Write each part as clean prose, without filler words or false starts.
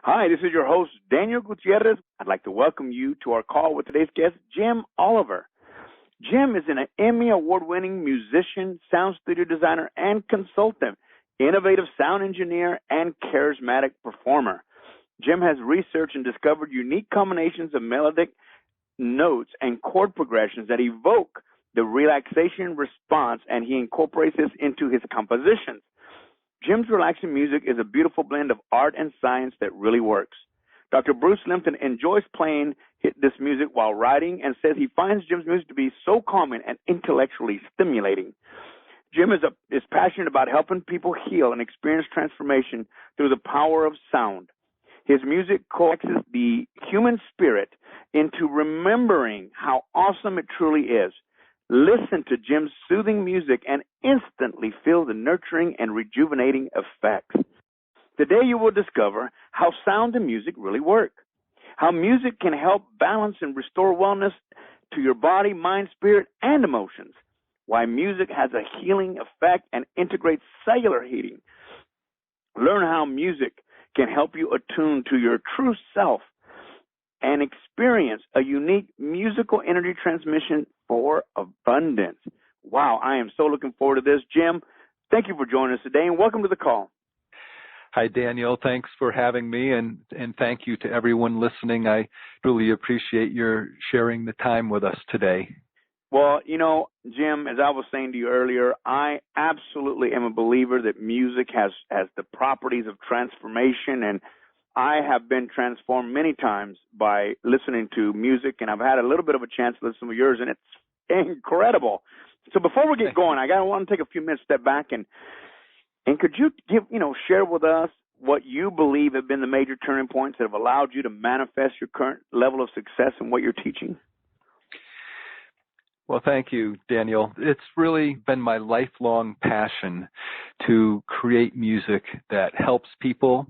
Hi, this is your host, Daniel Gutierrez. I'd like to welcome you to our call with today's guest, Jim Oliver. Jim is an Emmy Award-winning musician, sound studio designer, and consultant, innovative sound engineer, and charismatic performer. Jim has researched and discovered unique combinations of melodic notes and chord progressions that evoke the relaxation response, and he incorporates this into his compositions. Jim's relaxing music is a beautiful blend of art and science that really works. Dr. Bruce Limpton enjoys playing this music while writing and says he finds Jim's music to be so calming and intellectually stimulating. Jim is passionate about helping people heal and experience transformation through the power of sound. His music coaxes the human spirit into remembering how awesome it truly is. Listen to Jim's soothing music and instantly feel the nurturing and rejuvenating effects. Today you will discover how sound and music really work, how music can help balance and restore wellness to your body, mind, spirit, and emotions, why music has a healing effect and integrates cellular healing. Learn how music can help you attune to your true self and experience a unique musical energy transmission for abundance. Wow, I am so looking forward to this. Jim, thank you for joining us today, and welcome to the call. Hi, Daniel. Thanks for having me, and thank you to everyone listening. I really appreciate your sharing the time with us today. Well, you know, Jim, as I was saying to you earlier, I absolutely am a believer that music has the properties of transformation, and I have been transformed many times by listening to music, and I've had a little bit of a chance to listen to yours, and it's incredible. So before we get going, I want to take a few minutes, step back, and could you share with us what you believe have been the major turning points that have allowed you to manifest your current level of success in what you're teaching? Well, thank you, Daniel. It's really been my lifelong passion to create music that helps people.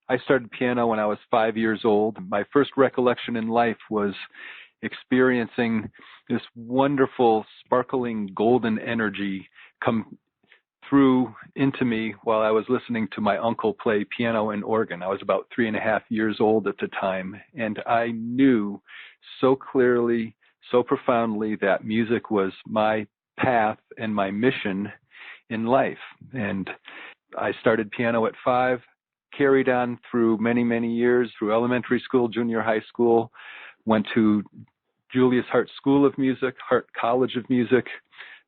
I started piano when I was 5 years old. My first recollection in life was experiencing this wonderful, sparkling, golden energy come through into me while I was listening to my uncle play piano and organ. I was about 3.5 years old at the time, and I knew so clearly, so profoundly that music was my path and my mission in life. And I started piano at 5, carried on through many, many years, through elementary school, junior high school, went to Julius Hart School of Music, Hart College of Music,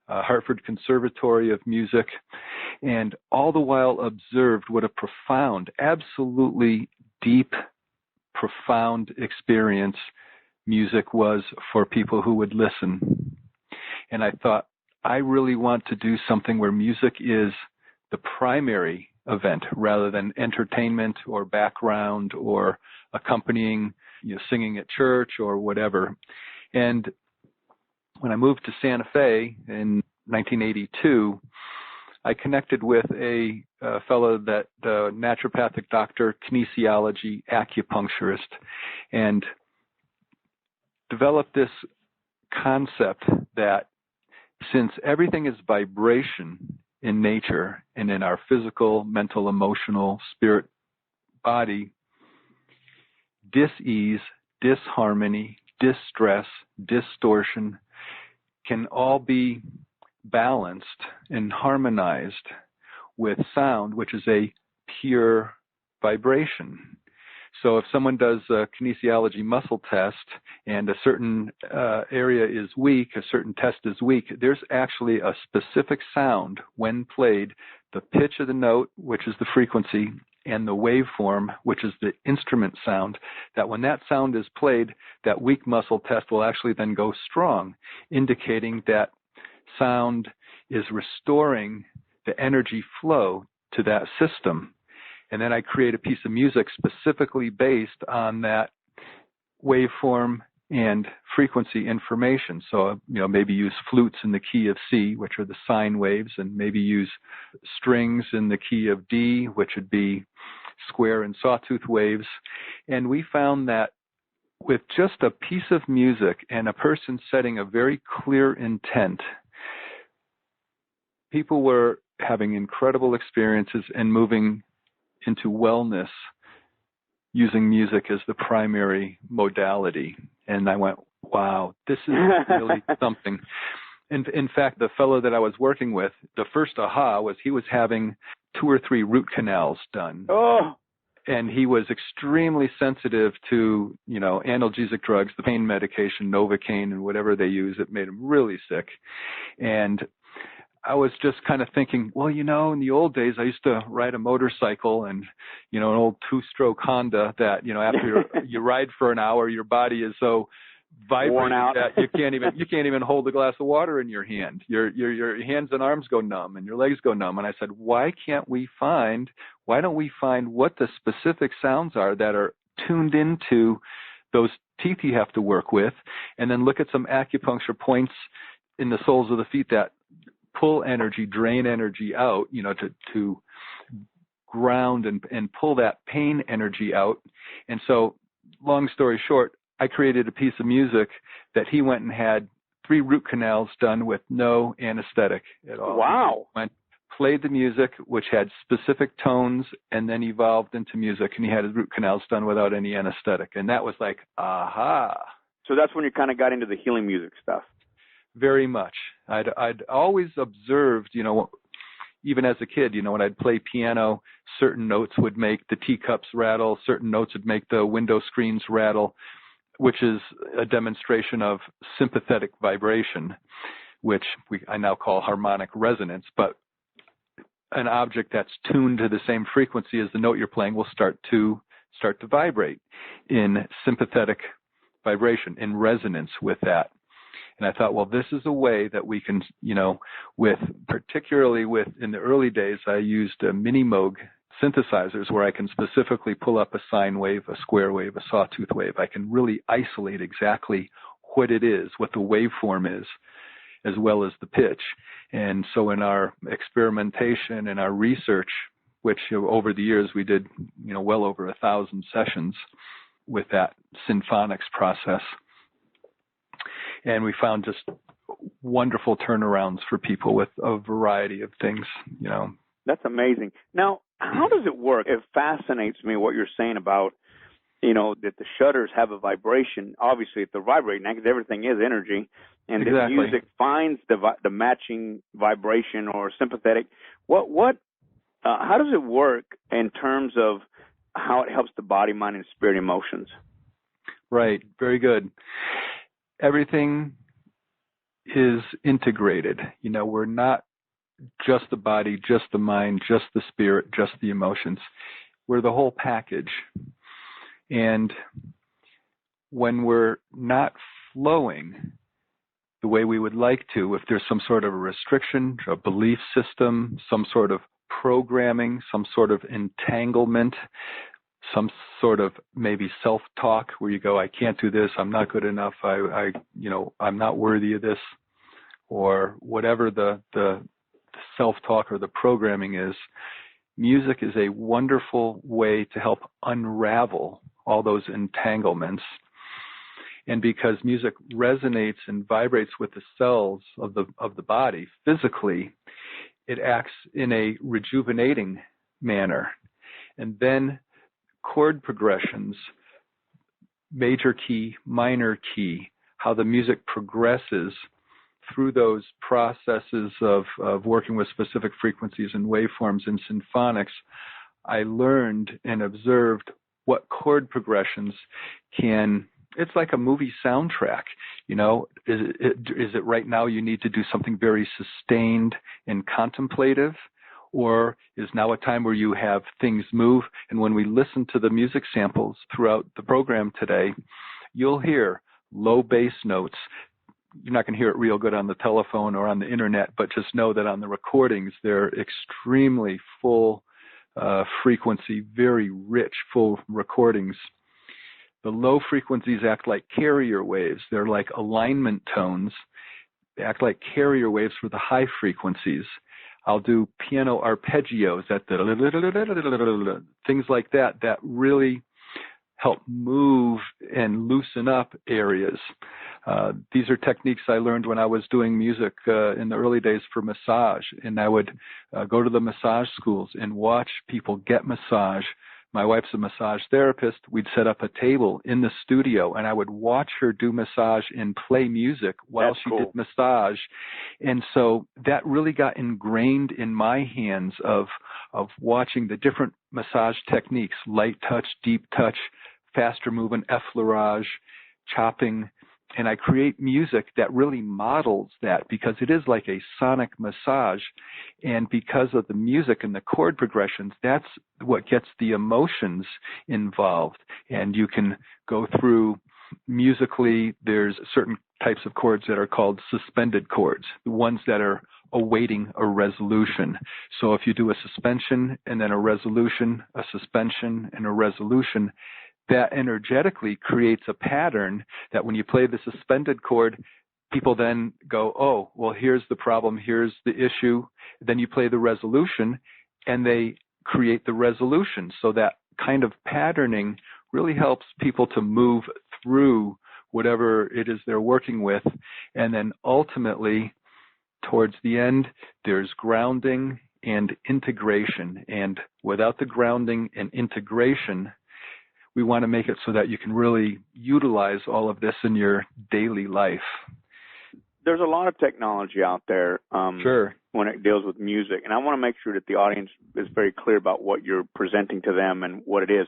Hartford Conservatory of Music, and all the while observed what a profound, absolutely deep, profound experience music was for people who would listen. And I thought, I really want to do something where music is the primary event rather than entertainment or background or accompanying, singing at church or whatever. And when I moved to Santa Fe in 1982, I connected with a fellow that naturopathic doctor, kinesiology, acupuncturist, and developed this concept that since everything is vibration in nature and in our physical, mental, emotional, spirit body, dis-ease, disharmony, distress, distortion can all be balanced and harmonized with sound, which is a pure vibration. So if someone does a kinesiology muscle test and a certain area is weak, a certain test is weak, there's actually a specific sound when played, the pitch of the note, which is the frequency, and the waveform, which is the instrument sound, that when that sound is played, that weak muscle test will actually then go strong, indicating that sound is restoring the energy flow to that system. And then I create a piece of music specifically based on that waveform and frequency information. So, maybe use flutes in the key of C, which are the sine waves, and maybe use strings in the key of D, which would be square and sawtooth waves. And we found that with just a piece of music and a person setting a very clear intent, people were having incredible experiences and moving into wellness using music as the primary modality. And I went, wow, this is really something. In fact, the fellow that I was working with, the first aha was he was having 2 or 3 root canals done. Oh. And he was extremely sensitive to, analgesic drugs, the pain medication, Novocaine, and whatever they use. It made him really sick. And I was just kind of thinking, well, in the old days, I used to ride a motorcycle and, an old 2-stroke Honda that, after you ride for an hour, your body is so vibrated that you can't even hold a glass of water in your hand. Your hands and arms go numb and your legs go numb. And I said, why don't we find what the specific sounds are that are tuned into those teeth you have to work with, and then look at some acupuncture points in the soles of the feet that pull energy, drain energy out, to ground and pull that pain energy out. And so, long story short, I created a piece of music that he went and had 3 root canals done with no anesthetic at all. Wow. He played the music, which had specific tones, and then evolved into music, and he had his root canals done without any anesthetic. And that was like, aha. So that's when you kind of got into the healing music stuff. Very much. I'd always observed, even as a kid, when I'd play piano, certain notes would make the teacups rattle, certain notes would make the window screens rattle, which is a demonstration of sympathetic vibration, which I now call harmonic resonance. But an object that's tuned to the same frequency as the note you're playing will start to vibrate in sympathetic vibration, in resonance with that. And I thought, well, this is a way that we can, particularly in the early days, I used mini Moog synthesizers where I can specifically pull up a sine wave, a square wave, a sawtooth wave. I can really isolate exactly what it is, what the waveform is, as well as the pitch. And so in our experimentation and our research, which over the years we did, well over 1,000 sessions with that symphonics process. And we found just wonderful turnarounds for people with a variety of things, That's amazing. Now, how does it work? It fascinates me what you're saying about, that the shutters have a vibration. Obviously, if they're vibrating, because everything is energy, and exactly. The music finds the matching vibration or sympathetic. How does it work in terms of how it helps the body, mind, and spirit emotions? Right. Very good. Everything is integrated. We're not just the body, just the mind, just the spirit, just the emotions. We're the whole package. And when we're not flowing the way we would like to, if there's some sort of a restriction, a belief system, some sort of programming, some sort of entanglement, some sort of maybe self-talk where you go, I can't do this, I'm not good enough, I'm not worthy of this, or whatever the self-talk or the programming is, music is a wonderful way to help unravel all those entanglements. And because music resonates and vibrates with the cells of the body physically, it acts in a rejuvenating manner. And then chord progressions, major key, minor key, how the music progresses through those processes of working with specific frequencies and waveforms in symphonics, I learned and observed what chord progressions can, it's like a movie soundtrack, is it right now you need to do something very sustained and contemplative? Or is now a time where you have things move? And when we listen to the music samples throughout the program today, you'll hear low bass notes. You're not going to hear it real good on the telephone or on the internet, but just know that on the recordings, they're extremely full frequency, very rich, full recordings. The low frequencies act like carrier waves. They're like alignment tones. They act like carrier waves for the high frequencies. I'll do piano arpeggios at the things like that really help move and loosen up areas. These are techniques I learned when I was doing music in the early days for massage, and I would go to the massage schools and watch people get massage My wife's a massage therapist. We'd set up a table in the studio, and I would watch her do massage and play music while she did massage. And so that really got ingrained in my hands of watching the different massage techniques, light touch, deep touch, faster movement, effleurage, chopping. And I create music that really models that, because it is like a sonic massage. And because of the music and the chord progressions, that's what gets the emotions involved. And you can go through musically, there's certain types of chords that are called suspended chords, the ones that are awaiting a resolution. So if you do a suspension and then a resolution, a suspension and a resolution, that energetically creates a pattern that when you play the suspended chord, people then go, oh, well, here's the problem, here's the issue. Then you play the resolution, and they create the resolution. So that kind of patterning really helps people to move through whatever it is they're working with. And then ultimately, towards the end, there's grounding and integration. And without the grounding and integration, we want to make it so that you can really utilize all of this in your daily life. There's a lot of technology out there Sure. when it deals with music, and I want to make sure that the audience is very clear about what you're presenting to them and what it is.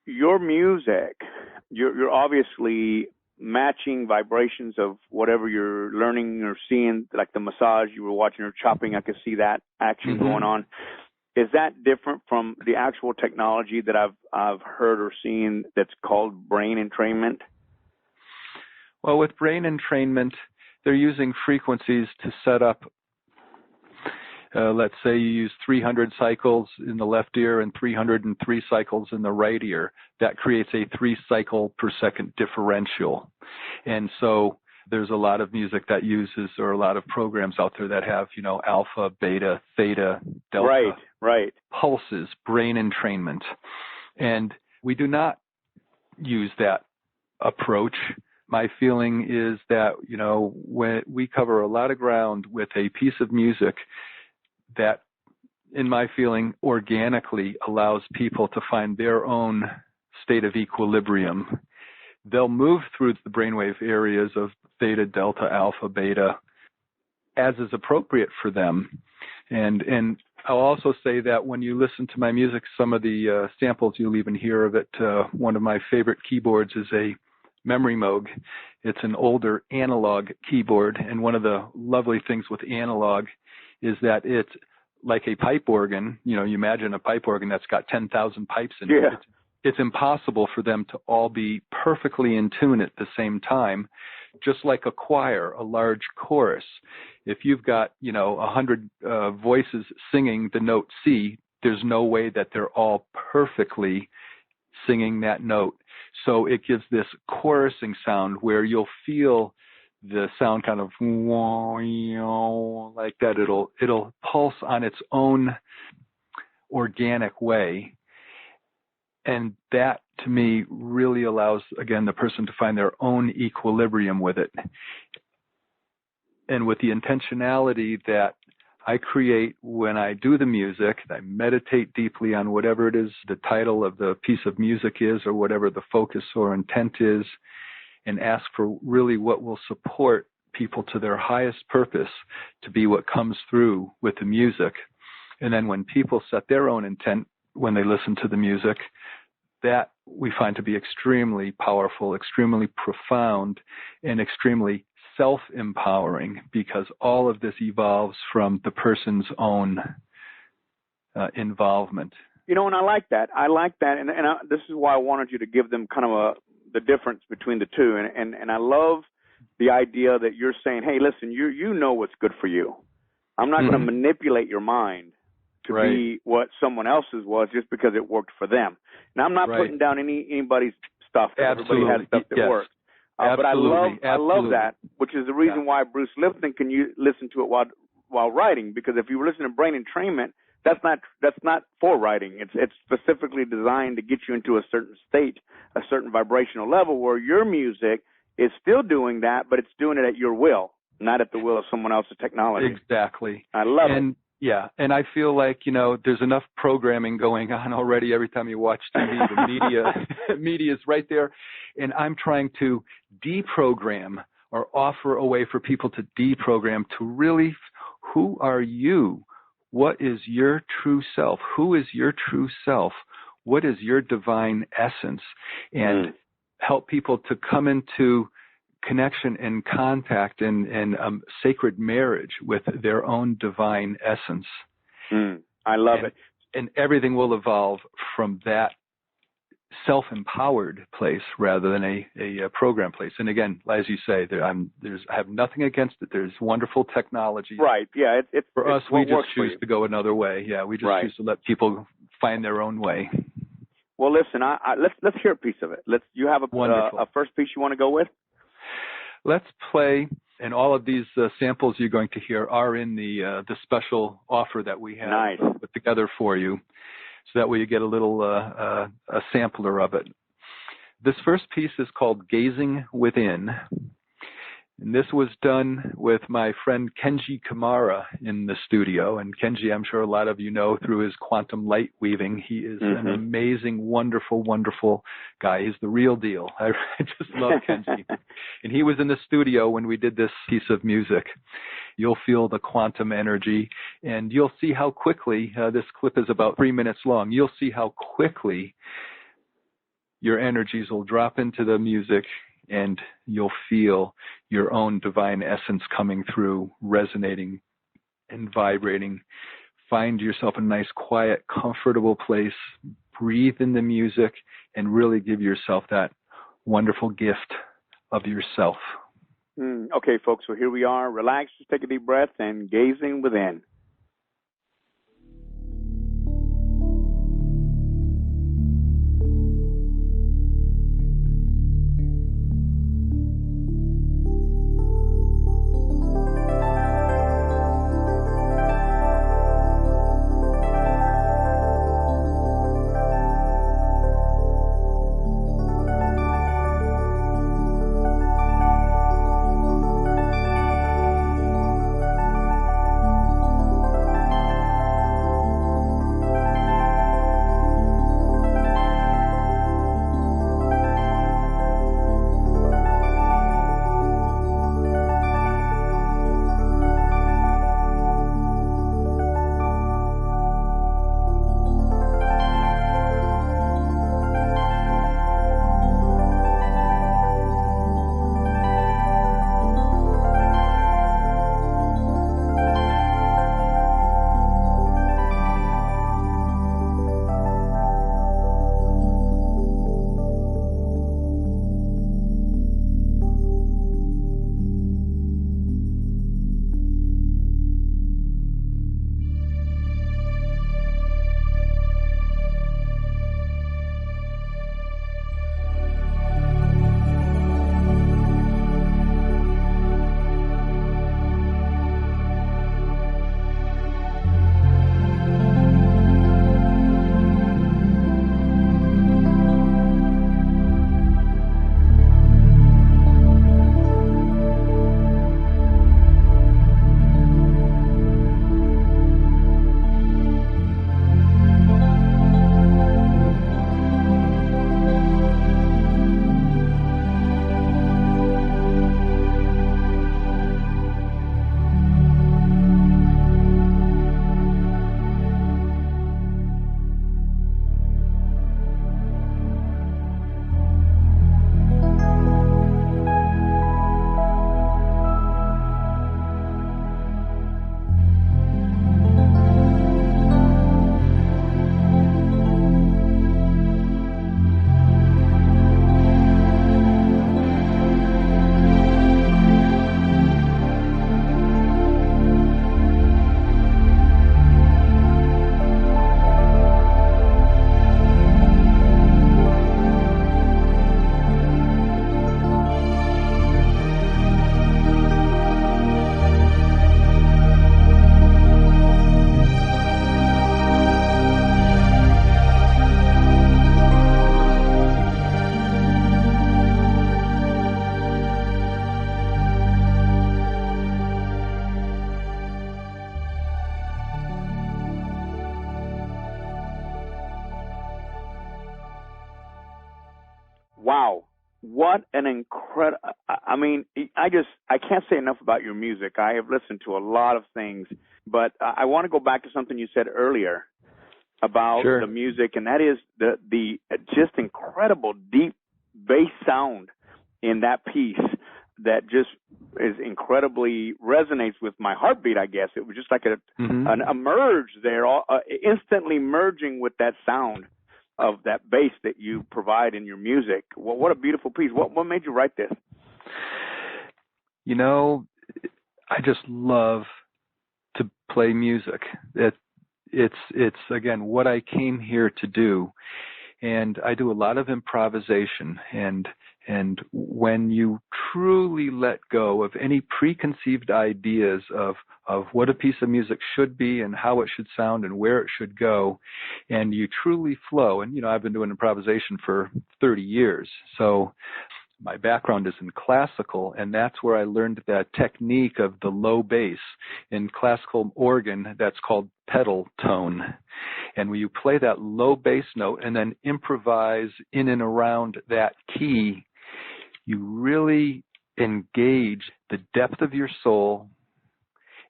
Your music, you're obviously matching vibrations of whatever you're learning or seeing, like the massage you were watching or chopping. I could see that action going on. Is that different from the actual technology that I've heard or seen that's called brain entrainment? Well, with brain entrainment, they're using frequencies to set up, let's say you use 300 cycles in the left ear and 303 cycles in the right ear. That creates a 3 cycle per second differential. And so there's a lot of music that uses, or a lot of programs out there that have, alpha, beta, theta, delta. Right. Pulses, brain entrainment. And we do not use that approach. My feeling is that, when we cover a lot of ground with a piece of music that, in my feeling, organically allows people to find their own state of equilibrium. They'll move through the brainwave areas of theta, delta, alpha, beta, as is appropriate for them. And I'll also say that when you listen to my music, some of the samples you'll even hear of it. One of my favorite keyboards is a Memory Moog. It's an older analog keyboard, and one of the lovely things with analog is that it's like a pipe organ. You imagine a pipe organ that's got 10,000 pipes in it. It's impossible for them to all be perfectly in tune at the same time, just like a choir, a large chorus. If you've got, 100 voices singing the note C, there's no way that they're all perfectly singing that note. So it gives this chorusing sound where you'll feel the sound kind of like that. It'll pulse on its own organic way. And that, to me, really allows, again, the person to find their own equilibrium with it. And with the intentionality that I create when I do the music, I meditate deeply on whatever it is the title of the piece of music is, or whatever the focus or intent is, and ask for really what will support people to their highest purpose to be what comes through with the music. And then when people set their own intent when they listen to the music, that we find to be extremely powerful, extremely profound, and extremely self-empowering, because all of this evolves from the person's own involvement. And I like that. And this is why I wanted you to give them kind of the difference between the two. And I love the idea that you're saying, hey, listen, you know what's good for you. I'm not going to manipulate your mind to be what someone else's was just because it worked for them. Now, I'm not putting down anybody's stuff. Everybody has stuff that works. But I love that, which is the reason why Bruce Lipton can listen to it while writing. Because if you listen to brain entrainment, that's not for writing. It's specifically designed to get you into a certain state, a certain vibrational level, where your music is still doing that, but it's doing it at your will, not at the will of someone else's technology. Exactly. I love it. Yeah, and I feel like, there's enough programming going on already. Every time you watch TV, the media is right there. And I'm trying to deprogram or offer a way for people to deprogram to really, who are you? What is your true self? Who is your true self? What is your divine essence? And help people to come into connection and contact and sacred marriage with their own divine essence. I love it. And everything will evolve from that self-empowered place rather than a program place. And again, as you say, I have nothing against it. There's wonderful technology. Right. Yeah. For us, we just choose to go another way. Yeah, we just choose to let people find their own way. Well, listen, let's hear a piece of it. You have a first piece you want to go with? Let's play, and all of these samples you're going to hear are in the special offer that we have put together for you, so that way you get a little a sampler of it. This first piece is called Gazing Within, and this was done with my friend Kenji Kamara in the studio. And Kenji, I'm sure a lot of you know through his quantum light weaving. He is an amazing, wonderful, wonderful guy. He's the real deal. I just love Kenji. And he was in the studio when we did this piece of music. You'll feel the quantum energy, and you'll see how quickly, this clip is about 3 minutes long, you'll see how quickly your energies will drop into the music, and you'll feel your own divine essence coming through, resonating and vibrating. Find yourself a nice, quiet, comfortable place. Breathe in the music and really give yourself that wonderful gift of yourself. Okay, folks, so here we are. Relax, just take a deep breath, and Gazing Within. Wow. What an incredible, I mean, I can't say enough about your music. I have listened to a lot of things, but I want to go back to something you said earlier about Sure. the music, and that is the just incredible deep bass sound in that piece that just is incredibly resonates with my heartbeat, I guess. It was just like a merge there, instantly merging with that sound of that bass that you provide in your music. Well, what a beautiful piece. What made you write this? You know, I just love to play music. It's again what I came here to do, and I do a lot of improvisation. And when you truly let go of any preconceived ideas of what a piece of music should be and how it should sound and where it should go, and you truly flow. And I've been doing improvisation for 30 years, so my background is in classical, and that's where I learned that technique of the low bass. In classical organ, that's called pedal tone. And when you play that low bass note and then improvise in and around that key, you really engage the depth of your soul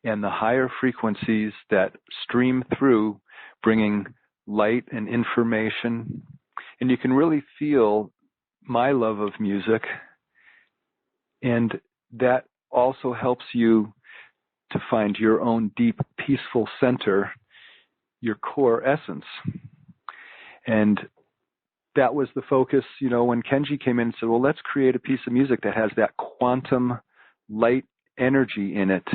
and the higher frequencies that stream through, bringing light and information. And you can really feel my love of music, and that also helps you to find your own deep, peaceful center, your core essence. And that was the focus, when Kenji came in and said, well, let's create a piece of music that has that quantum light energy in it,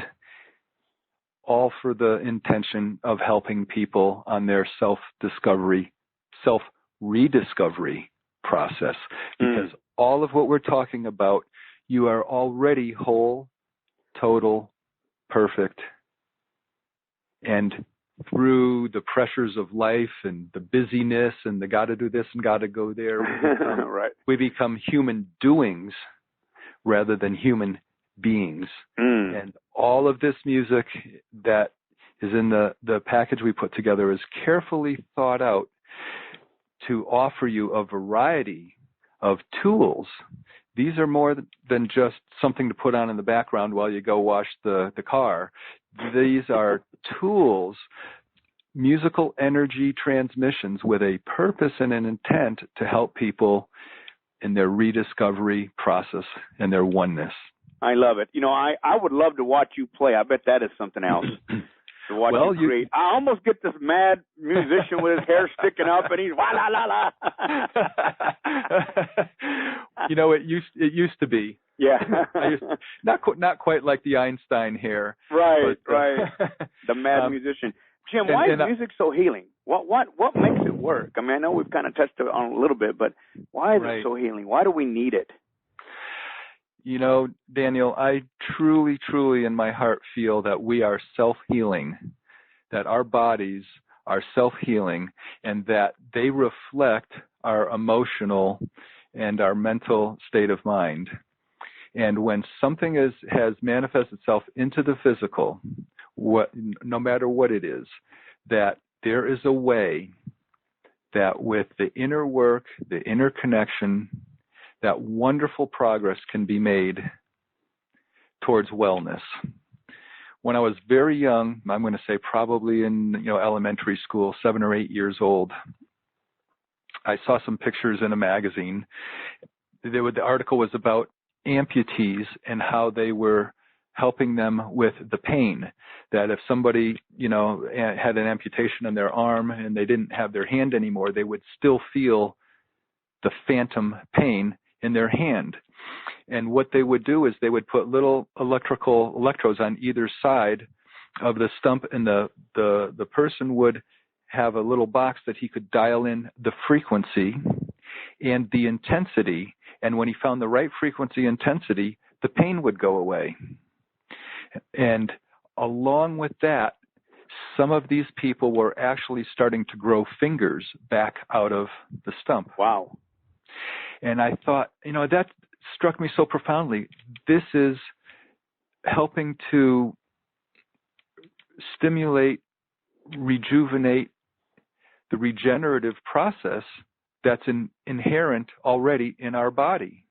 all for the intention of helping people on their self-discovery, self-rediscovery process. Because all of what we're talking about, you are already whole, total, perfect. And through the pressures of life and the busyness and the got to do this and got to go there, we become human doings rather than human beings. And all of this music that is in the package we put together is carefully thought out to offer you a variety of tools. These are more than just something to put on in the background while you go wash the car. These are tools, musical energy transmissions with a purpose and an intent to help people in their rediscovery process and their oneness. I love it. I would love to watch you play. I bet that is something else. To watch you create. I almost get this mad musician with his hair sticking up and he's la la la. It used to be. Yeah. not quite like the Einstein hair. Right, but, right. The mad musician. Jim, why is music so healing? What makes it work? I mean, I know we've kind of touched on it a little bit, but why is it so healing? Why do we need it? Daniel, I truly, truly in my heart feel that we are self-healing, that our bodies are self-healing, and that they reflect our emotional and our mental state of mind. And when something has manifested itself into the physical, no matter what it is, that there is a way that with the inner work, the inner connection, that wonderful progress can be made towards wellness. When I was very young, I'm going to say probably in elementary school, 7 or 8 years old, I saw some pictures in a magazine. The article was about amputees and how they were helping them with the pain. That if somebody, had an amputation on their arm and they didn't have their hand anymore, they would still feel the phantom pain in their hand. And what they would do is they would put little electrodes on either side of the stump, and the person would have a little box that he could dial in the frequency and the intensity. And when he found the right frequency intensity, the pain would go away. And along with that, some of these people were actually starting to grow fingers back out of the stump. Wow. And I thought, that struck me so profoundly. This is helping to stimulate, rejuvenate the regenerative process that's inherent already in our body.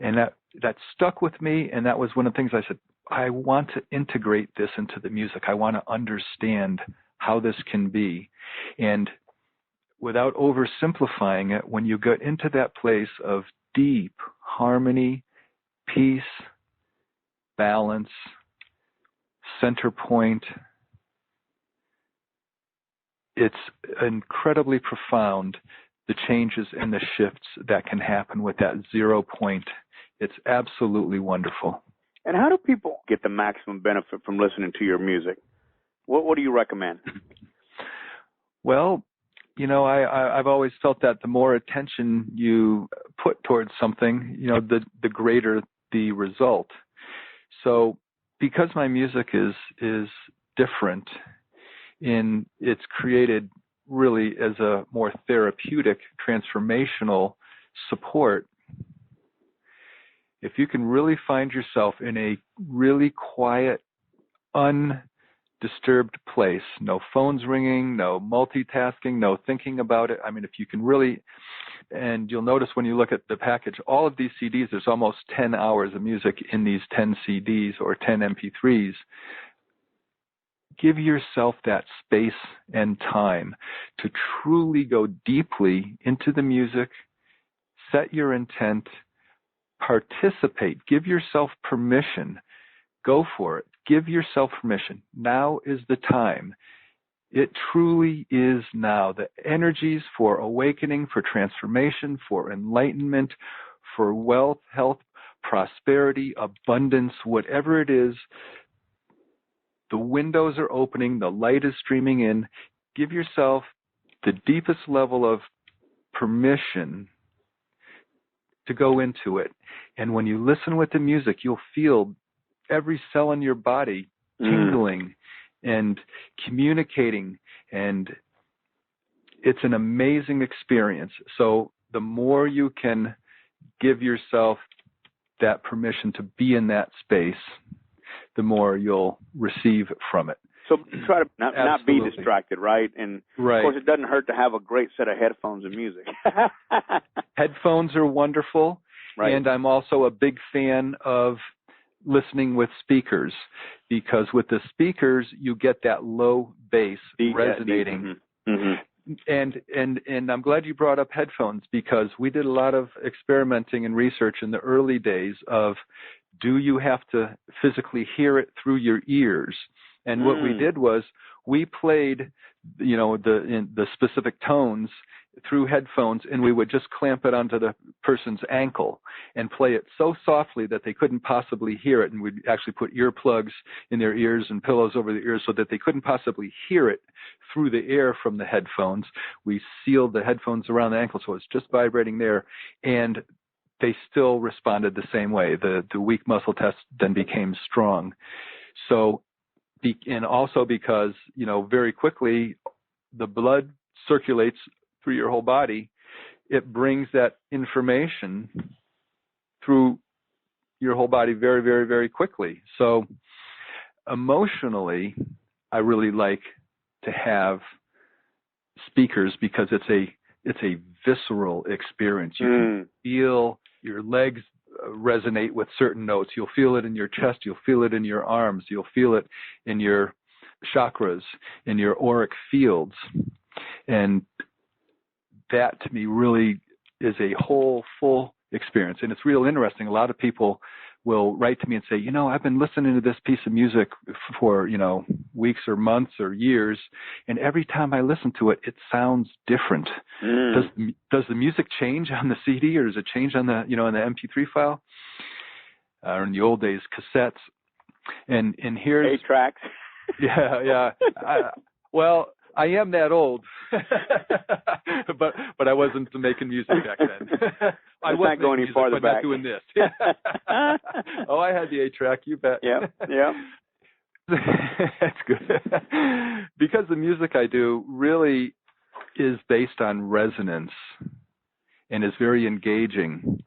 And that stuck with me, and that was one of the things I said, I want to integrate this into the music. I want to understand how this can be. And without oversimplifying it, when you get into that place of deep harmony, peace, balance, center point, it's incredibly profound, the changes and the shifts that can happen with that 0 point. It's absolutely wonderful. And how do people get the maximum benefit from listening to your music? What do you recommend? Well, you know, I've always felt that the more attention you put towards something, you know, the greater the result. So because my music is different it's created really as a more therapeutic, transformational support, if you can really find yourself in a really quiet, undisturbed place, no phones ringing, no multitasking, no thinking about it. I mean, if you can really, and you'll notice when you look at the package, all of these CDs, there's almost 10 hours of music in these 10 CDs or 10 MP3s. Give yourself that space and time to truly go deeply into the music, set your intent, participate, give yourself permission, go for it, give yourself permission. Now is the time. It truly is now. The energies for awakening, for transformation, for enlightenment, for wealth, health, prosperity, abundance, whatever it is, the windows are opening, the light is streaming in. Give yourself the deepest level of permission to go into it. And when you listen with the music, you'll feel every cell in your body tingling and communicating. And it's an amazing experience. So the more you can give yourself that permission to be in that space, the more you'll receive from it. So try to not be distracted, right? And right. Of course, it doesn't hurt to have a great set of headphones and music. Headphones are wonderful, right. And I'm also a big fan of listening with speakers, because with the speakers you get that low bass resonating. And I'm glad you brought up headphones, because we did a lot of experimenting and research in the early days of, do you have to physically hear it through your ears? And what we did was we played, you know, the specific tones through headphones, and we would just clamp it onto the person's ankle and play it so softly that they couldn't possibly hear it. And we'd actually put earplugs in their ears and pillows over their ears so that they couldn't possibly hear it through the air from the headphones. We sealed the headphones around the ankle so it's just vibrating there, and they still responded the same way. The weak muscle test then became strong. So, and also because, you know, very quickly the blood circulates through your whole body, it brings that information through your whole body very, very, very quickly. So emotionally, I really like to have speakers because it's a visceral experience. You can feel your legs resonate with certain notes. You'll feel it in your chest. You'll feel it in your arms. You'll feel it in your chakras, in your auric fields. And that to me really is a whole full experience. And it's real interesting. A lot of people will write to me and say, you know, I've been listening to this piece of music for, you know, weeks or months or years, and every time I listen to it, it sounds different. Does the music change on the CD, or does it change on the, you know, in the MP3 file? Or in the old days, cassettes. And here's 8 tracks. Yeah. Well, I am that old, but I wasn't making music back then. I wasn't going any farther back. Not doing this. Oh, I had the 8-track. You bet. Yeah. That's good. Because the music I do really is based on resonance and is very engaging.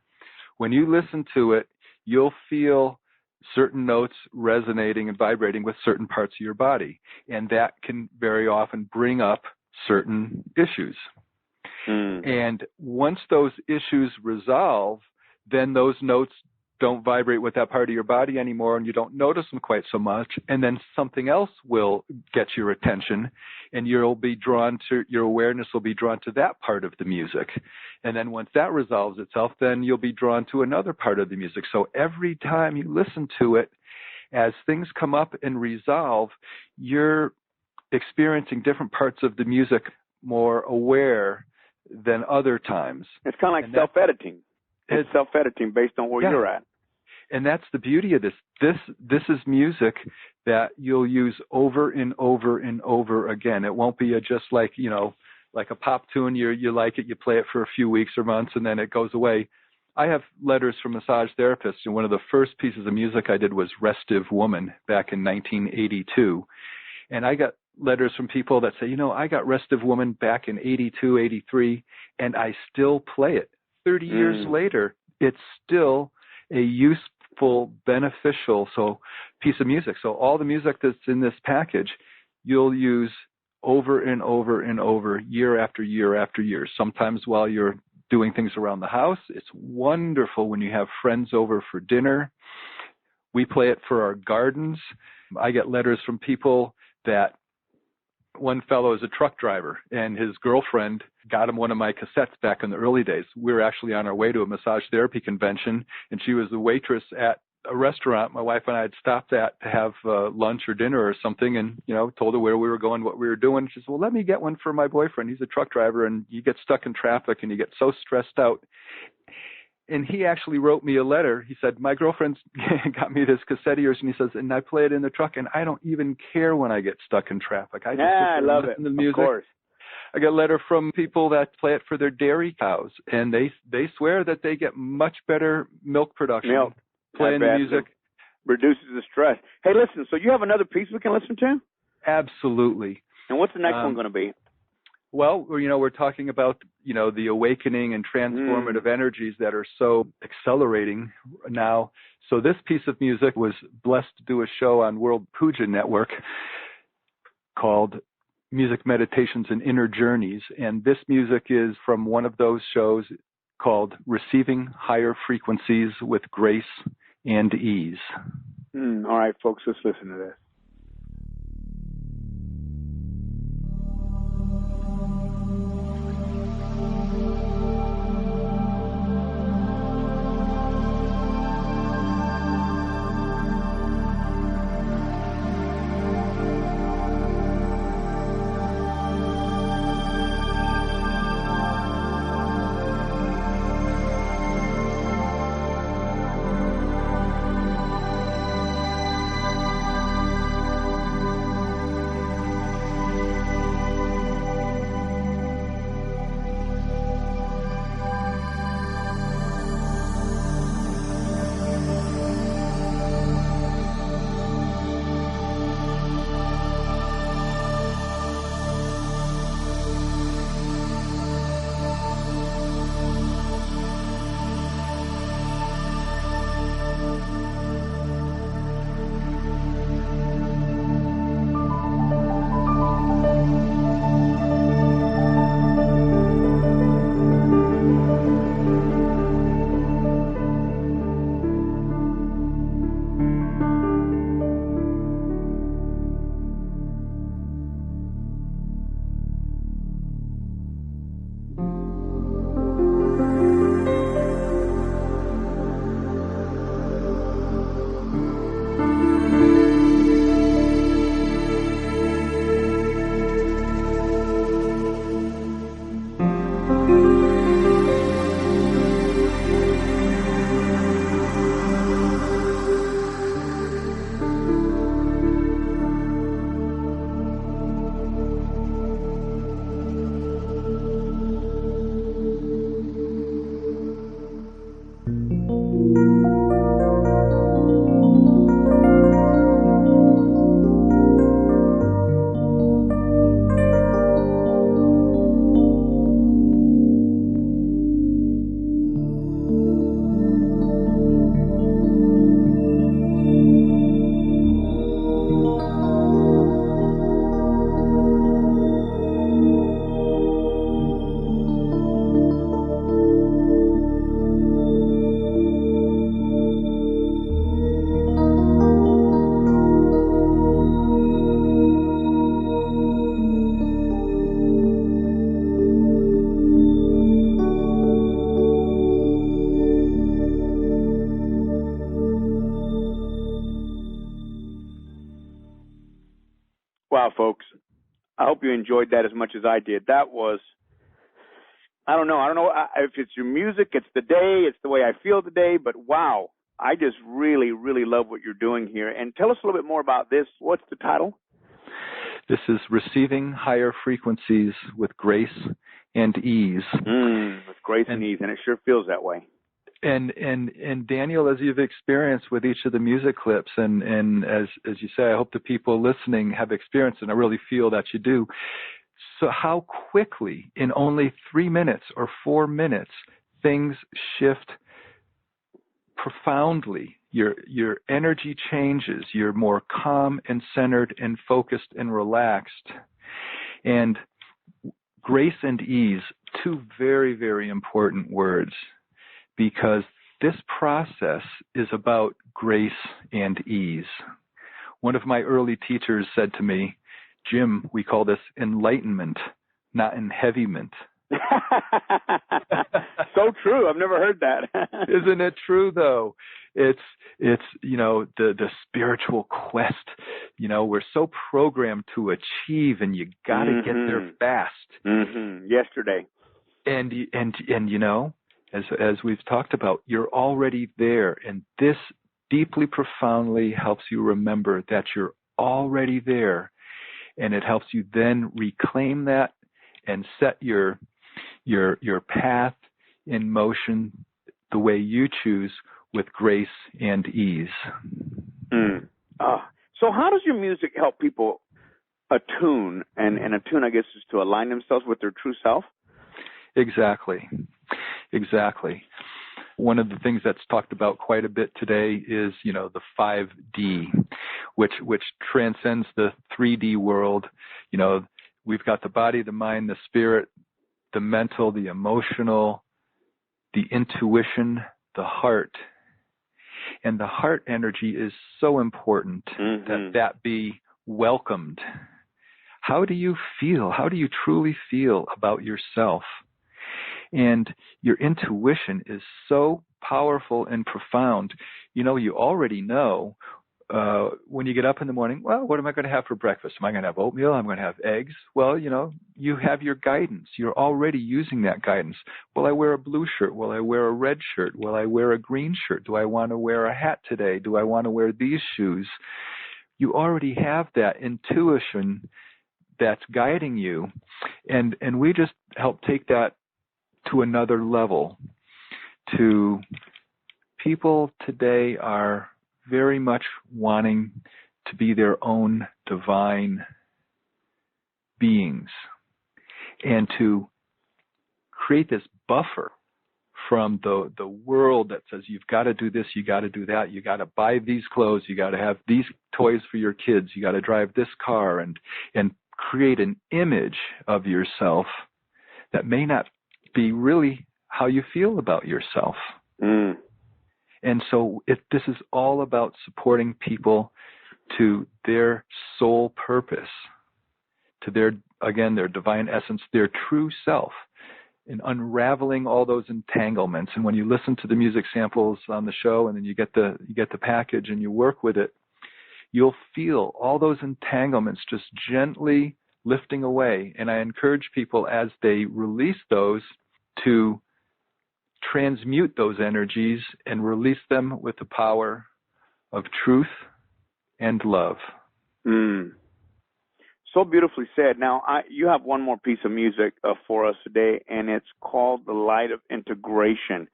When you listen to it, you'll feel certain notes resonating and vibrating with certain parts of your body. And that can very often bring up certain issues. And once those issues resolve, then those notes don't vibrate with that part of your body anymore, and you don't notice them quite so much. And then something else will get your attention, and your awareness will be drawn to that part of the music. And then once that resolves itself, then you'll be drawn to another part of the music. So every time you listen to it, as things come up and resolve, you're experiencing different parts of the music more aware than other times. It's kind of like self-editing. It's self-editing based on where you're at. And that's the beauty of this. This is music that you'll use over and over and over again. It won't be just like a pop tune. You like it, you play it for a few weeks or months, and then it goes away. I have letters from massage therapists, and one of the first pieces of music I did was Restive Woman back in 1982. And I got letters from people that say, I got Restive Woman back in 82, 83, and I still play it. 30 years later, it's still a useful, beneficial piece of music. So all the music that's in this package, you'll use over and over and over, year after year after year. Sometimes while you're doing things around the house, it's wonderful when you have friends over for dinner. We play it for our gardens. I get letters from people that one fellow is a truck driver, and his girlfriend got him one of my cassettes back in the early days. We were actually on our way to a massage therapy convention, and she was the waitress at a restaurant my wife and I had stopped at to have lunch or dinner or something, and told her where we were going, what we were doing. She said, well, let me get one for my boyfriend. He's a truck driver, and you get stuck in traffic, and you get so stressed out. And he actually wrote me a letter. He said, my girlfriend's got me this cassette of yours, and he says, and I play it in the truck, and I don't even care when I get stuck in traffic. I just I love it. To the music. Of course. I got a letter from people that play it for their dairy cows, and they swear that they get much better milk production playing the music. Reduces the stress. Hey, listen, so you have another piece we can listen to? Absolutely. And what's the next one going to be? Well, we're talking about, the awakening and transformative energies that are so accelerating now. So this piece of music was blessed to do a show on World Puja Network called Music Meditations and Inner Journeys. And this music is from one of those shows called Receiving Higher Frequencies with Grace and Ease. All right, folks, let's listen to this. hope you enjoyed that as much as I did. That was, I don't know if it's your music, it's the day, it's the way I feel today, but wow, I just really, really love what you're doing here. And tell us a little bit more about this. What's the title? This is Receiving Higher Frequencies with Grace and Ease. With grace and ease, and it sure feels that way. And Daniel, as you've experienced with each of the music clips, and as you say, I hope the people listening have experienced, and I really feel that you do. So how quickly, in only 3 minutes or 4 minutes, things shift profoundly. Your energy changes. You're more calm and centered and focused and relaxed. And grace and ease, two very, very important words, because this process is about grace and ease. One of my early teachers said to me, Jim, we call this enlightenment, not enheavyment. So true. I've never heard that. Isn't it true, though? It's the spiritual quest. We're so programmed to achieve, and you got to get there fast. Yesterday. And as we've talked about, you're already there, and this deeply, profoundly helps you remember that you're already there, and it helps you then reclaim that and set your path in motion the way you choose, with grace and ease. So how does your music help people attune? And attune, I guess, is to align themselves with their true self? Exactly. One of the things that's talked about quite a bit today is, the 5D, which transcends the 3D world. We've got the body, the mind, the spirit, the mental, the emotional, the intuition, the heart. And the heart energy is so important that be welcomed. How do you feel? How do you truly feel about yourself? And your intuition is so powerful and profound. You already know when you get up in the morning, well, what am I going to have for breakfast? Am I going to have oatmeal? I'm going to have eggs? Well, you have your guidance. You're already using that guidance. Will I wear a blue shirt? Will I wear a red shirt? Will I wear a green shirt? Do I want to wear a hat today? Do I want to wear these shoes? You already have that intuition that's guiding you. And we just help take that to another level. To people today are very much wanting to be their own divine beings, and to create this buffer from the world that says you've got to do this, you got to do that, you got to buy these clothes, you got to have these toys for your kids, you got to drive this car, and create an image of yourself that may not be really how you feel about yourself. And so this is all about supporting people to their soul purpose, to their divine essence, their true self, and unraveling all those entanglements. And when you listen to the music samples on the show, and then you get the package and you work with it, you'll feel all those entanglements just gently lifting away. And I encourage people, as they release those, to transmute those energies and release them with the power of truth and love. So beautifully said. Now, you have one more piece of music for us today, and it's called The Light of Integration.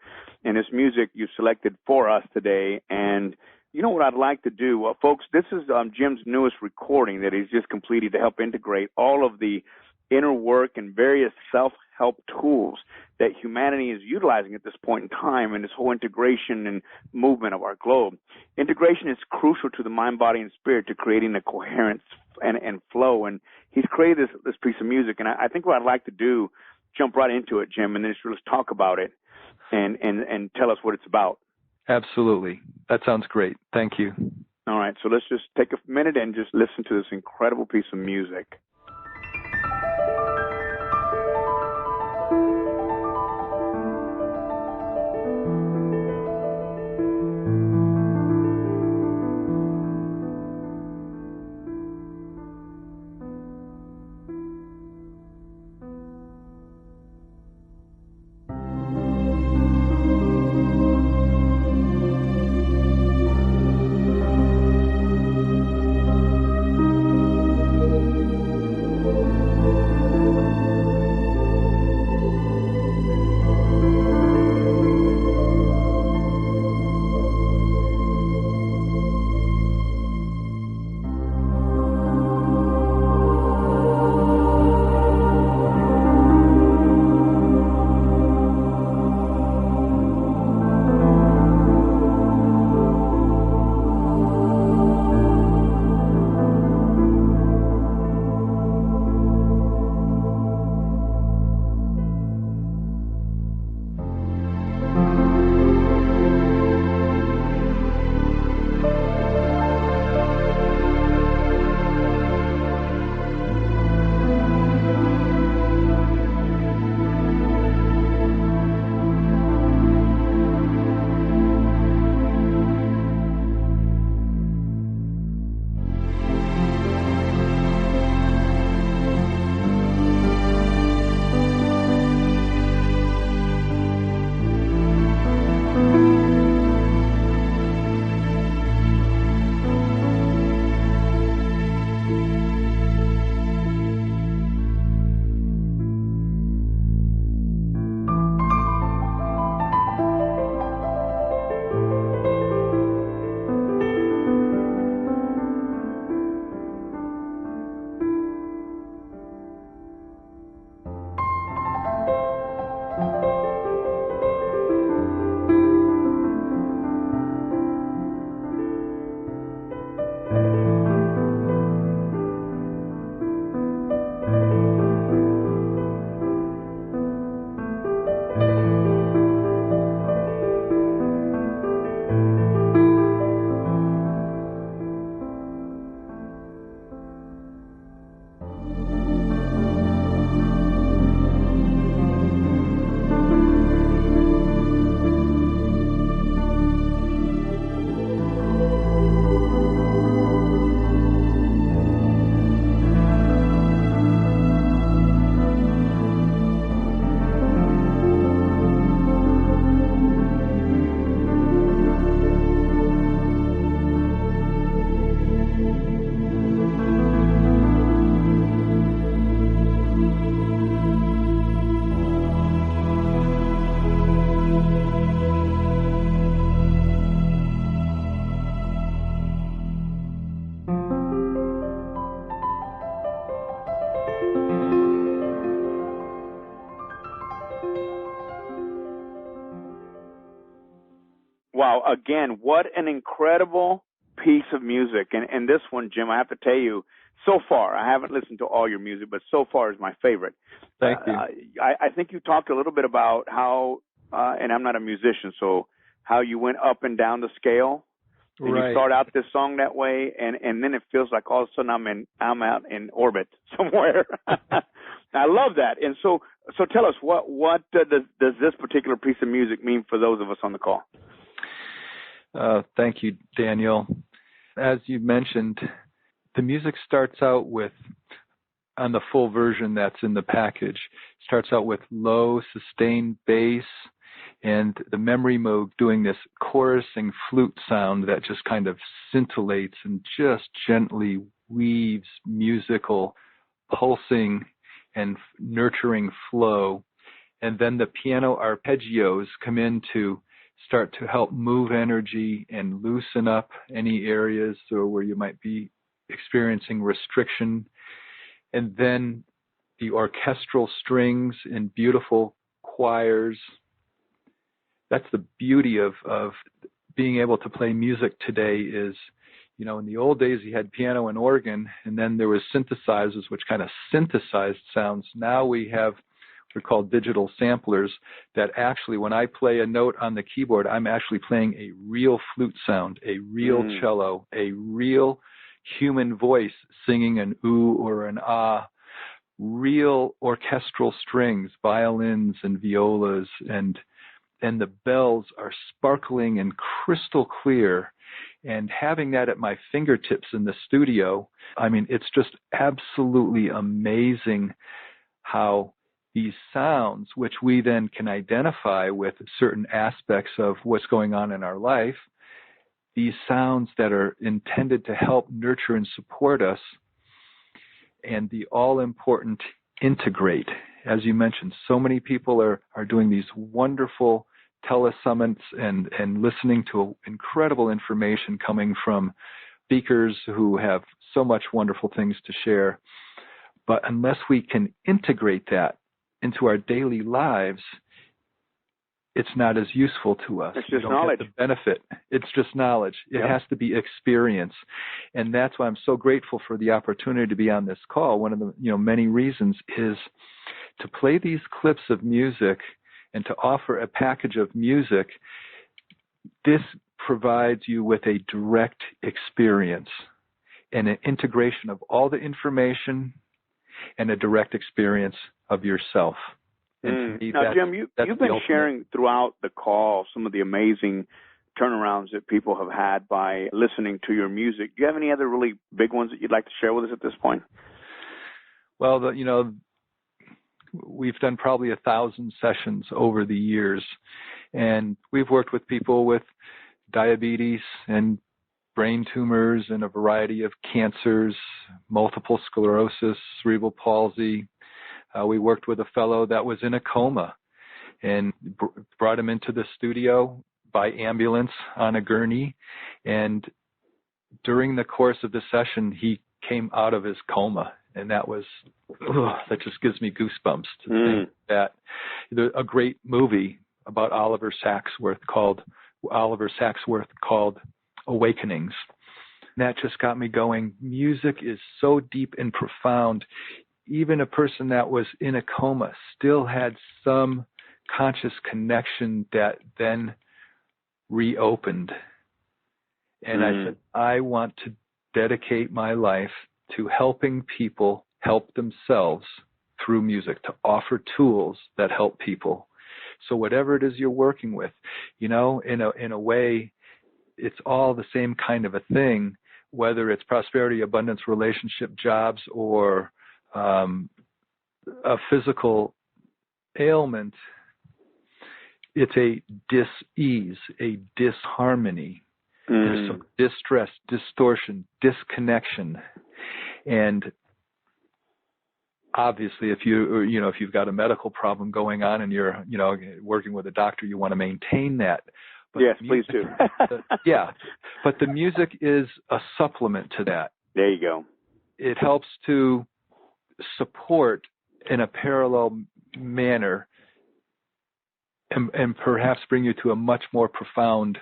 And this music you selected for us today. And you know what I'd like to do? Folks, this is Jim's newest recording that he's just completed to help integrate all of the inner work and various self-help tools that humanity is utilizing at this point in time in this whole integration and movement of our globe. Integration is crucial to the mind, body, and spirit to creating a coherence and flow. And he's created this piece of music. And I think what I'd like to do, jump right into it, Jim, and then just talk about it and tell us what it's about. Absolutely. That sounds great. Thank you. All right. So let's just take a minute and just listen to this incredible piece of music. Wow, again, what an incredible piece of music. And this one, Jim, I have to tell you, so far, I haven't listened to all your music, but so far is my favorite. Thank you. I think you talked a little bit about how, and I'm not a musician, so how you went up and down the scale. And Right. you start out this song that way, and then it feels like all of a sudden I'm out in orbit somewhere. I love that. And so tell us, what does this particular piece of music mean for those of us on the call? Thank you, Daniel. As you mentioned, the music starts out with, on the full version that's in the package, starts out with low sustained bass and the memory mode doing this chorusing flute sound that just kind of scintillates and just gently weaves musical pulsing and nurturing flow. And then the piano arpeggios come in to start to help move energy and loosen up any areas where you might be experiencing restriction. And then the orchestral strings and beautiful choirs. That's the beauty of being able to play music today is, you know, in the old days you had piano and organ, and then there was synthesizers which kind of synthesized sounds. Now we have what are called digital samplers that actually, when I play a note on the keyboard, I'm actually playing a real flute sound, a real cello, a real human voice singing an ooh or an ah, real orchestral strings, violins and violas, and the bells are sparkling and crystal clear. And having that at my fingertips in the studio, I mean, it's just absolutely amazing how these sounds, which we then can identify with certain aspects of what's going on in our life, these sounds that are intended to help nurture and support us, and the all-important integrate. As you mentioned, so many people are doing these wonderful telesummits and listening to incredible information coming from speakers who have so much wonderful things to share. But unless we can integrate that into our daily lives, it's not as useful to us. It's just knowledge. Get the benefit. It's just knowledge. It has to be experience. And that's why I'm so grateful for the opportunity to be on this call. One of the many reasons is to play these clips of music and to offer a package of music. This provides you with a direct experience and an integration of all the information and a direct experience of yourself. And to me, now, Jim, you've been sharing throughout the call some of the amazing turnarounds that people have had by listening to your music. Do you have any other really big ones that you'd like to share with us at this point? Well, we've done probably 1,000 sessions over the years, and we've worked with people with diabetes and brain tumors and a variety of cancers, multiple sclerosis, cerebral palsy. We worked with a fellow that was in a coma and brought him into the studio by ambulance on a gurney. And during the course of the session, he came out of his coma. And that just gives me goosebumps to think that a great movie about Oliver Sacksworth called Awakenings. And that just got me going. Music is so deep and profound. Even a person that was in a coma still had some conscious connection that then reopened. And I said, I want to dedicate my life to helping people help themselves through music, to offer tools that help people. So whatever it is you're working with, in a way, it's all the same kind of a thing, whether it's prosperity, abundance, relationship, jobs, or a physical ailment. It's a dis-ease, a disharmony. There's some distress, distortion, disconnection. And obviously, if you've got a medical problem going on and you're, working with a doctor, you want to maintain that. But yes, please do. But the music is a supplement to that. There you go. It helps to support in a parallel manner and perhaps bring you to a much more profound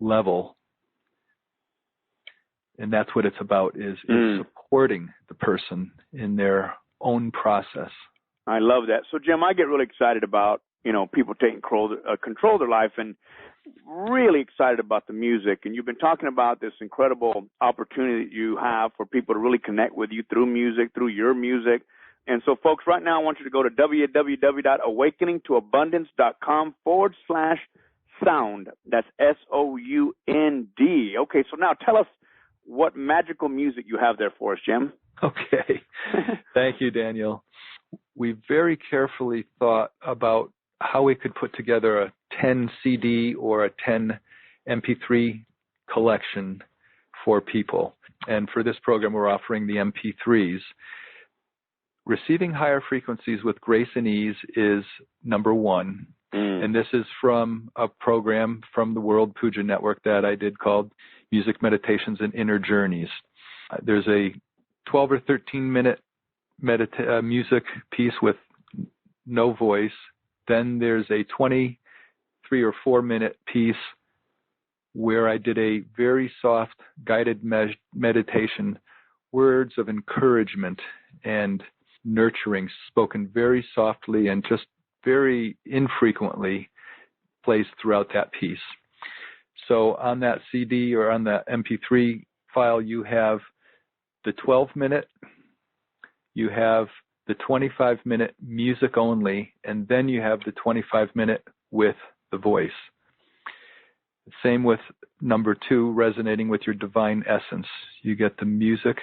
level. And that's what it's about, is supporting the person in their own process. I love that. So, Jim, I get really excited about, people taking control of their life, and really excited about the music. And you've been talking about this incredible opportunity that you have for people to really connect with you through music, through your music. And so, folks, right now I want you to go to www.awakening-to-abundance.com/sound. That's SOUND. Okay, so now tell us what magical music you have there for us, Jim. Okay. Thank you, Daniel. We very carefully thought about how we could put together a 10 CD or a 10 MP3 collection for people. And for this program, we're offering the MP3s. Receiving higher frequencies with grace and ease is number one. And this is from a program from the World Puja Network that I did called Music Meditations and Inner Journeys. There's a 12 or 13-minute music piece with no voice. Then there's a 23 or 4-minute piece where I did a very soft guided meditation, words of encouragement and nurturing, spoken very softly and just very infrequently, plays throughout that piece. So on that CD or on the MP3 file, you have the 12-minute, you have the 25-minute music only, and then you have the 25-minute with the voice. Same with number 2, resonating with your divine essence. You get the music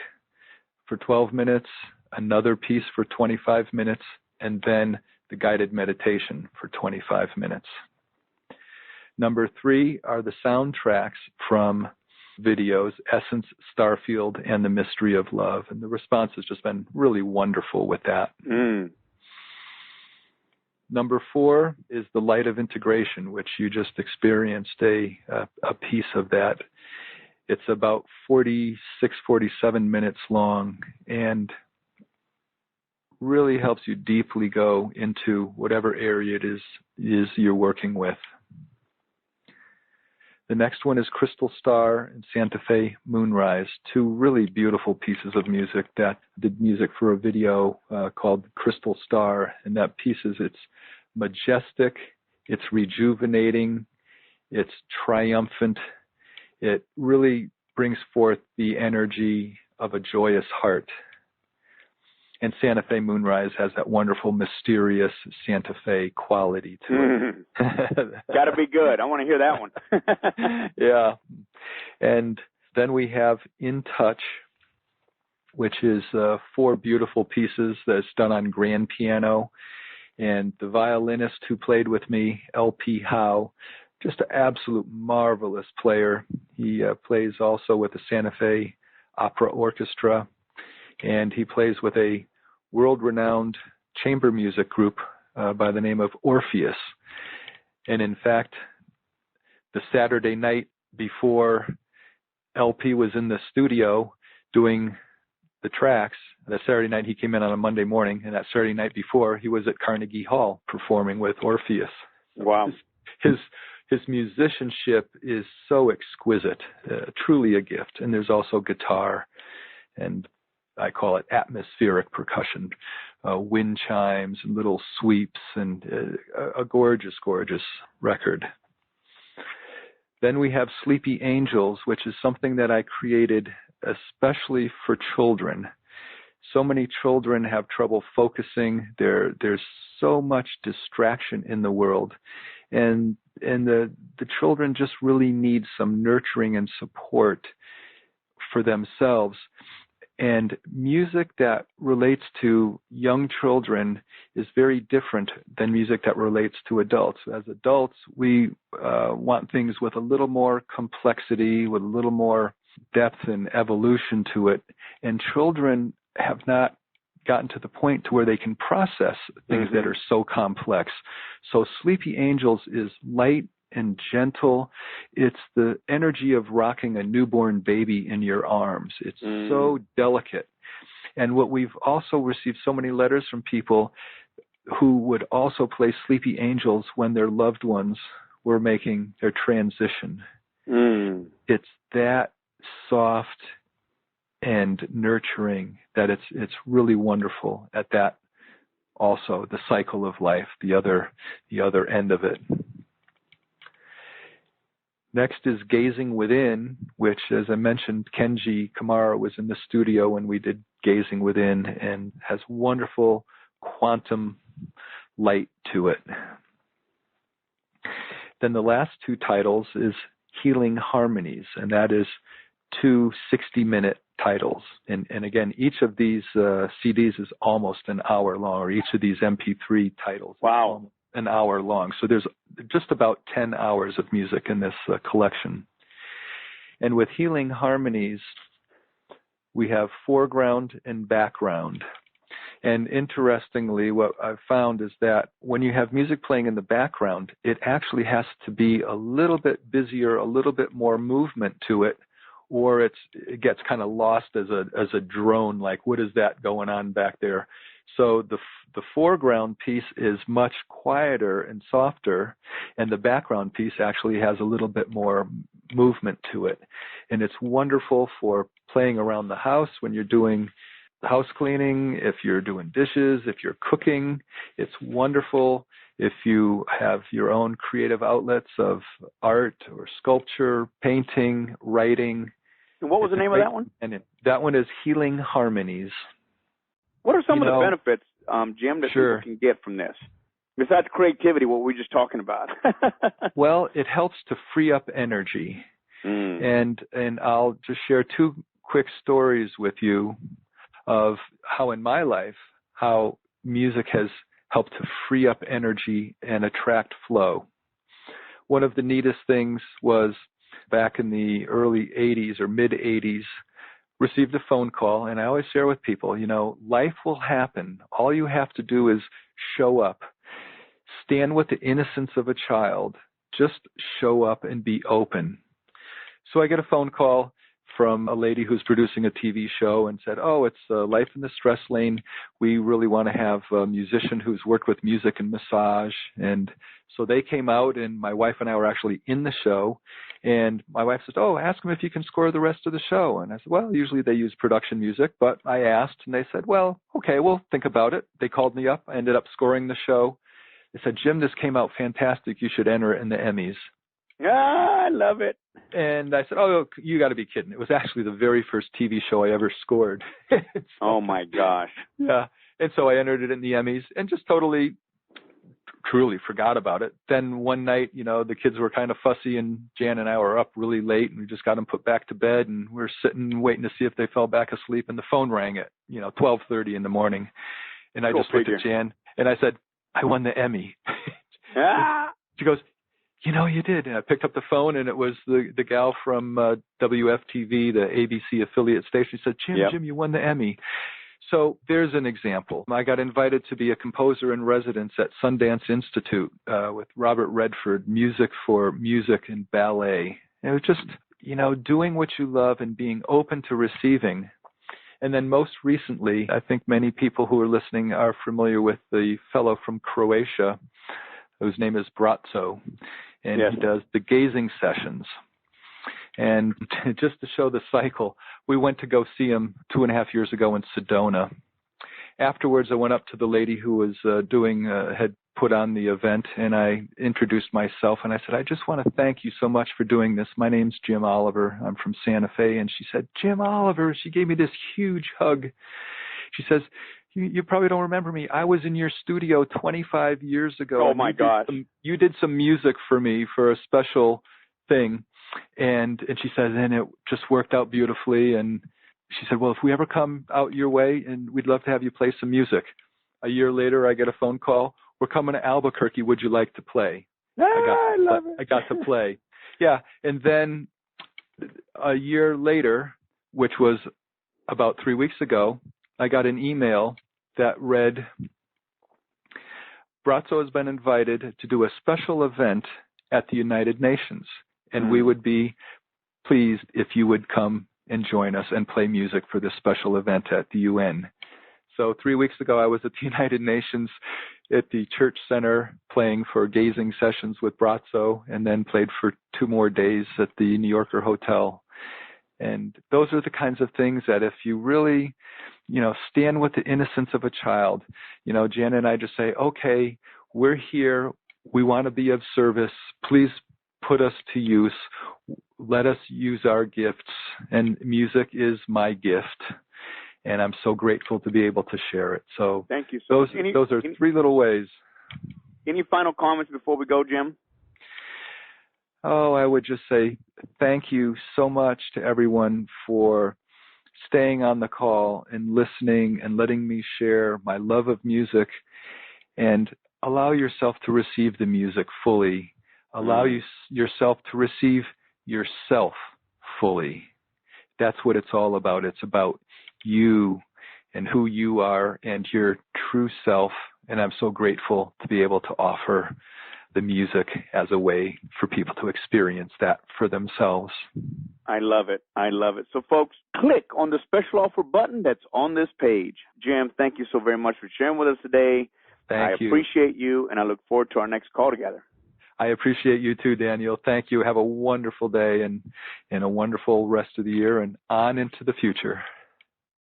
for 12 minutes, another piece for 25 minutes, and then the guided meditation for 25 minutes. Number 3 are the soundtracks from videos, Essence, Starfield, and The Mystery of Love. And the response has just been really wonderful with that. Number 4 is the Light of Integration, which you just experienced a piece of that. It's about 46, 47 minutes long, and really helps you deeply go into whatever area it is you're working with. The next one is Crystal Star and Santa Fe Moonrise, 2 really beautiful pieces of music that did music for a video called Crystal Star. And that piece it's majestic, it's rejuvenating, it's triumphant. It really brings forth the energy of a joyous heart. And Santa Fe Moonrise has that wonderful, mysterious Santa Fe quality to it. Got to be good. I want to hear that one. Yeah. And then we have In Touch, which is 4 beautiful pieces that's done on grand piano. And the violinist who played with me, L.P. Howe, just an absolute marvelous player. He plays also with the Santa Fe Opera Orchestra. And he plays with a world-renowned chamber music group by the name of Orpheus. And in fact, the Saturday night before LP was in the studio doing the tracks, that Saturday night he came in on a Monday morning, and that Saturday night before he was at Carnegie Hall performing with Orpheus. Wow. His musicianship is so exquisite, truly a gift. And there's also guitar, and I call it atmospheric percussion, wind chimes and little sweeps, and a gorgeous, gorgeous record. Then we have Sleepy Angels, which is something that I created especially for children. So many children have trouble focusing. There's so much distraction in the world. And the children just really need some nurturing and support for themselves. And music that relates to young children is very different than music that relates to adults. As adults, we want things with a little more complexity, with a little more depth and evolution to it. And children have not gotten to the point to where they can process things that are so complex. So Sleepy Angels is light and gentle. It's the energy of rocking a newborn baby in your arms. It's so delicate. And what we've also received so many letters from people who would also play Sleepy Angels when their loved ones were making their transition. It's that soft and nurturing that it's really wonderful at that. Also, the cycle of life, the other end of it. Next is Gazing Within, which, as I mentioned, Kenji Kamara was in the studio when we did Gazing Within, and has wonderful quantum light to it. Then the last two titles is Healing Harmonies, and that is two 60-minute titles. And again, each of these CDs is almost an hour long, or each of these MP3 titles wow, is an hour long. So there's just about 10 hours of music in this collection. And with Healing Harmonies, we have foreground and background. And interestingly, what I've found is that when you have music playing in the background, it actually has to be a little bit busier, a little bit more movement to it, or it gets kind of lost as a drone, like, what is that going on back there? So the foreground piece is much quieter and softer, and the background piece actually has a little bit more movement to it. And it's wonderful for playing around the house when you're doing house cleaning, if you're doing dishes, if you're cooking. It's wonderful if you have your own creative outlets of art or sculpture, painting, writing. And what was the name of that one? And that one is Healing Harmonies. What are some of the benefits, Jim, that Sure. people can get from this? Besides creativity, what we were just talking about. Well, it helps to free up energy. And I'll just share two quick stories with you of how in my life, how music has helped to free up energy and attract flow. One of the neatest things was back in the early 80s or mid 80s, received a phone call, and I always share with people, life will happen. All you have to do is show up. Stand with the innocence of a child. Just show up and be open. So I get a phone call from a lady who's producing a TV show and said, it's Life in the Stress Lane. We really want to have a musician who's worked with music and massage. And so they came out, and my wife and I were actually in the show. And my wife says, ask them if you can score the rest of the show. And I said, well, usually they use production music, but I asked, and they said, well, okay, we'll think about it. They called me up. I ended up scoring the show. They said, Jim, this came out fantastic. You should enter it in the Emmys. I love it. And I said, you got to be kidding. It was actually the very first TV show I ever scored. Oh, my gosh. Yeah. And so I entered it in the Emmys and just totally, truly forgot about it. Then one night, the kids were kind of fussy, and Jan and I were up really late, and we just got them put back to bed, and we were sitting waiting to see if they fell back asleep, and the phone rang at, 12:30 in the morning. And I just looked at Jan, and I said, I won the Emmy. She goes, you did. And I picked up the phone, and it was the gal from WFTV, the ABC affiliate station. She said, Jim, you won the Emmy. So there's an example. I got invited to be a composer in residence at Sundance Institute with Robert Redford, music for music and ballet. And it was just, doing what you love and being open to receiving. And then most recently, I think many people who are listening are familiar with the fellow from Croatia, whose name is Bratzo. And he does the gazing sessions. And just to show the cycle, we went to go see him 2.5 years ago in Sedona. Afterwards, I went up to the lady who was had put on the event, and I introduced myself, and I said, I just want to thank you so much for doing this. My name's Jim Oliver. I'm from Santa Fe. And she said, Jim Oliver. She gave me this huge hug. She says, you probably don't remember me. I was in your studio 25 years ago. Oh, my gosh. You did some music for me for a special thing. And she said, and it just worked out beautifully. And she said, well, if we ever come out your way, and we'd love to have you play some music. A year later, I get a phone call. We're coming to Albuquerque. Would you like to play? I love it. I got to play. Yeah. And then a year later, which was about 3 weeks ago, I got an email that read, Bratzo has been invited to do a special event at the United Nations, and we would be pleased if you would come and join us and play music for this special event at the UN. So 3 weeks ago, I was at the United Nations at the Church Center playing for gazing sessions with Brazzo, and then played for 2 more days at the New Yorker Hotel. And those are the kinds of things that if you really, stand with the innocence of a child, Janet and I just say, okay, we're here. We want to be of service. Please put us to use. Let us use our gifts. And music is my gift. And I'm so grateful to be able to share it. So thank you. So those are 3 little ways. Any final comments before we go, Jim? Oh, I would just say thank you so much to everyone for staying on the call and listening and letting me share my love of music, and allow yourself to receive the music fully. Allow yourself to receive yourself fully. That's what it's all about. It's about you and who you are and your true self. And I'm so grateful to be able to offer the music as a way for people to experience that for themselves. I love it. I love it. So, folks, click on the special offer button that's on this page. Jim, thank you so very much for sharing with us today. Thank you. I appreciate you, and I look forward to our next call together. I appreciate you too, Daniel. Thank you. Have a wonderful day and a wonderful rest of the year and on into the future.